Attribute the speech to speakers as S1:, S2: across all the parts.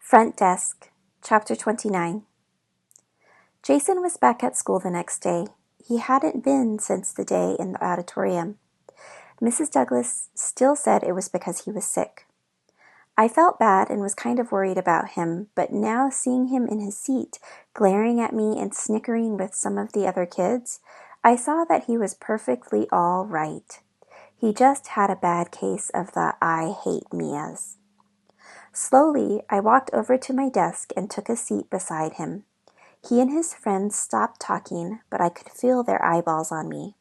S1: Front Desk, Chapter 29. Jason was back at school the next day. He hadn't been since the day in the auditorium. Mrs. Douglas still said it was because he was sick. I felt bad and was kind of worried about him, but now seeing him in his seat, glaring at me and snickering with some of the other kids, I saw that he was perfectly all right. He just had a bad case of the I hate Mias. Slowly, I walked over to my desk and took a seat beside him. He and his friends stopped talking, but I could feel their eyeballs on me.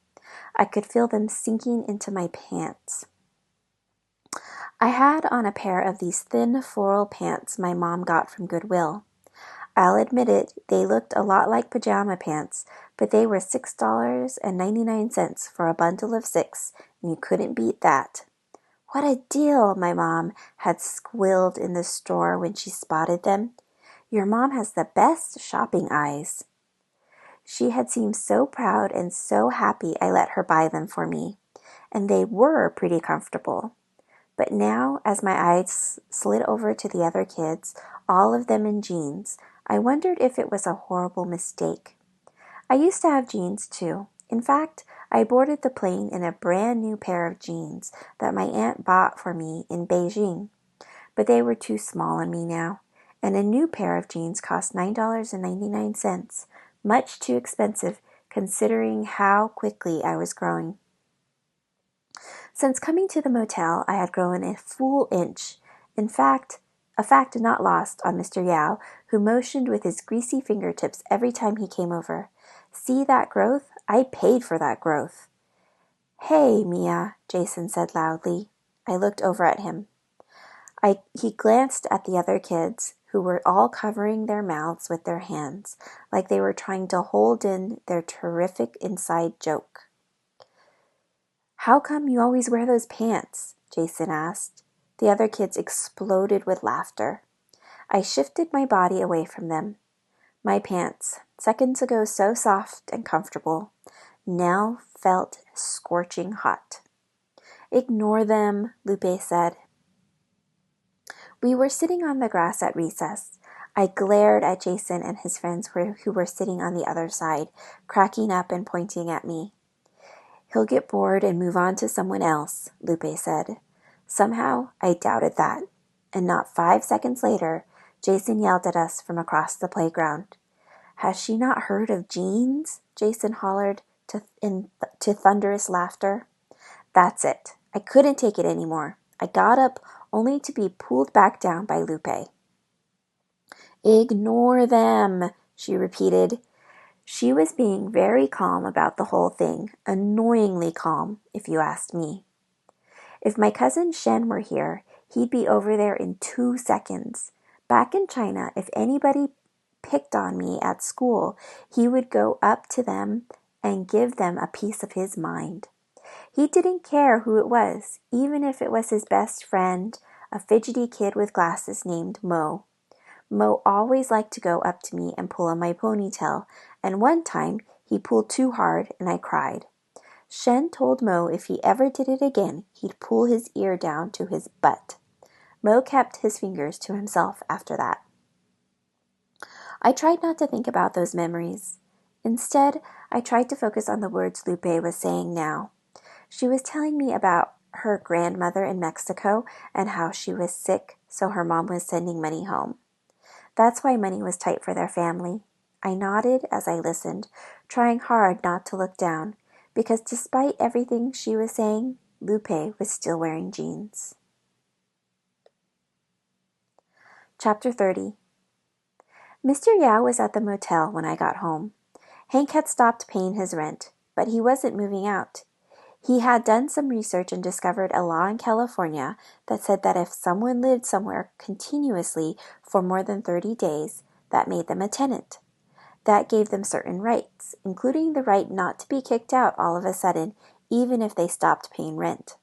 S1: I could feel them sinking into my pants. I had on a pair of these thin floral pants my mom got from Goodwill. I'll admit it, they looked a lot like pajama pants, but they were $6.99 for a bundle of 6, and you couldn't beat that. "What a deal," my mom had squealed in the store when she spotted them. "Your mom has the best shopping eyes." She had seemed so proud and so happy I let her buy them for me, and they were pretty comfortable. But now, as my eyes slid over to the other kids, all of them in jeans, I wondered if it was a horrible mistake. I used to have jeans too. In fact, I boarded the plane in a brand new pair of jeans that my aunt bought for me in Beijing. But they were too small on me now, and a new pair of jeans cost $9.99, much too expensive considering how quickly I was growing. Since coming to the motel, I had grown a full inch. In fact, a fact not lost on Mr. Yao, who motioned with his greasy fingertips every time he came over. "See that growth? I paid for that growth." "Hey, Mia," Jason said loudly. I looked over at him. He glanced at the other kids, who were all covering their mouths with their hands, like they were trying to hold in their terrific inside joke. "How come you always wear those pants?" Jason asked. The other kids exploded with laughter. I shifted my body away from them. My pants, seconds ago so soft and comfortable, now felt scorching hot. "Ignore them," Lupe said. We were sitting on the grass at recess. I glared at Jason and his friends who were sitting on the other side, cracking up and pointing at me. "He'll get bored and move on to someone else," Lupe said. Somehow, I doubted that, and not 5 seconds later, Jason yelled at us from across the playground. "Has she not heard of jeans?" Jason hollered to thunderous laughter. That's it. I couldn't take it anymore. I got up only to be pulled back down by Lupe. "Ignore them," she repeated. She was being very calm about the whole thing, annoyingly calm, if you asked me. If my cousin Shen were here, he'd be over there in 2 seconds. Back in China, if anybody picked on me at school, he would go up to them and give them a piece of his mind. He didn't care who it was, even if it was his best friend, a fidgety kid with glasses named Mo. Mo always liked to go up to me and pull on my ponytail, and one time he pulled too hard and I cried. Shen told Mo if he ever did it again, he'd pull his ear down to his butt. Mo kept his fingers to himself after that. I tried not to think about those memories. Instead, I tried to focus on the words Lupe was saying now. She was telling me about her grandmother in Mexico and how she was sick, so her mom was sending money home. That's why money was tight for their family. I nodded as I listened, trying hard not to look down, because despite everything she was saying, Lupe was still wearing jeans. Chapter 30. Mr. Yao was at the motel when I got home. Hank had stopped paying his rent, but he wasn't moving out. He had done some research and discovered a law in California that said that if someone lived somewhere continuously for more than 30 days, that made them a tenant. That gave them certain rights, including the right not to be kicked out all of a sudden, even if they stopped paying rent.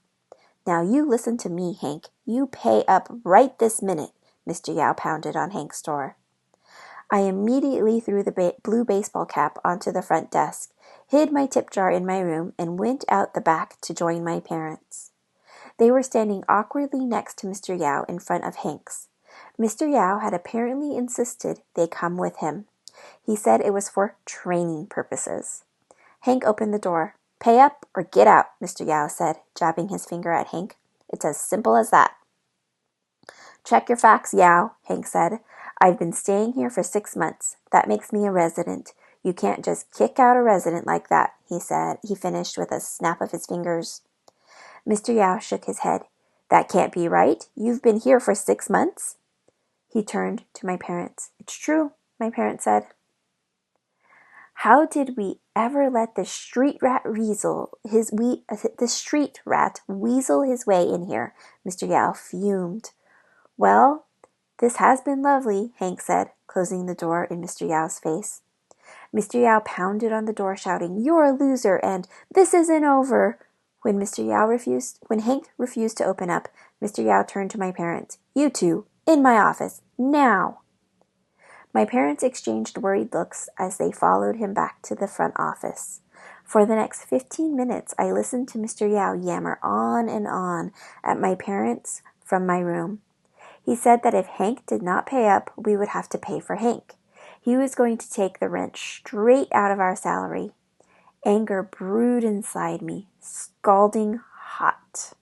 S1: "Now you listen to me, Hank. You pay up right this minute," Mr. Yao pounded on Hank's door. I immediately threw the blue baseball cap onto the front desk, hid my tip jar in my room, and went out the back to join my parents. They were standing awkwardly next to Mr. Yao in front of Hank's. Mr. Yao had apparently insisted they come with him. He said it was for training purposes. Hank opened the door. "Pay up or get out," Mr. Yao said, jabbing his finger at Hank. "It's as simple as that." "Check your facts, Yao," Hank said. "I've been staying here for 6 months. That makes me a resident. You can't just kick out a resident like that," he said. He finished with a snap of his fingers. Mr. Yao shook his head. "That can't be right. You've been here for 6 months." He turned to my parents. "It's true," my parents said. "How did we ever let the street rat weasel his way in here?" Mr. Yao fumed. "Well, this has been lovely," Hank said, closing the door in Mr. Yao's face. Mr. Yao pounded on the door, shouting, "You're a loser," and "This isn't over." When Hank refused to open up, Mr. Yao turned to my parents. "You two, in my office, now." My parents exchanged worried looks as they followed him back to the front office. For the next 15 minutes, I listened to Mr. Yao yammer on and on at my parents from my room. He said that if Hank did not pay up, we would have to pay for Hank. He was going to take the rent straight out of our salary. Anger brewed inside me, scalding hot.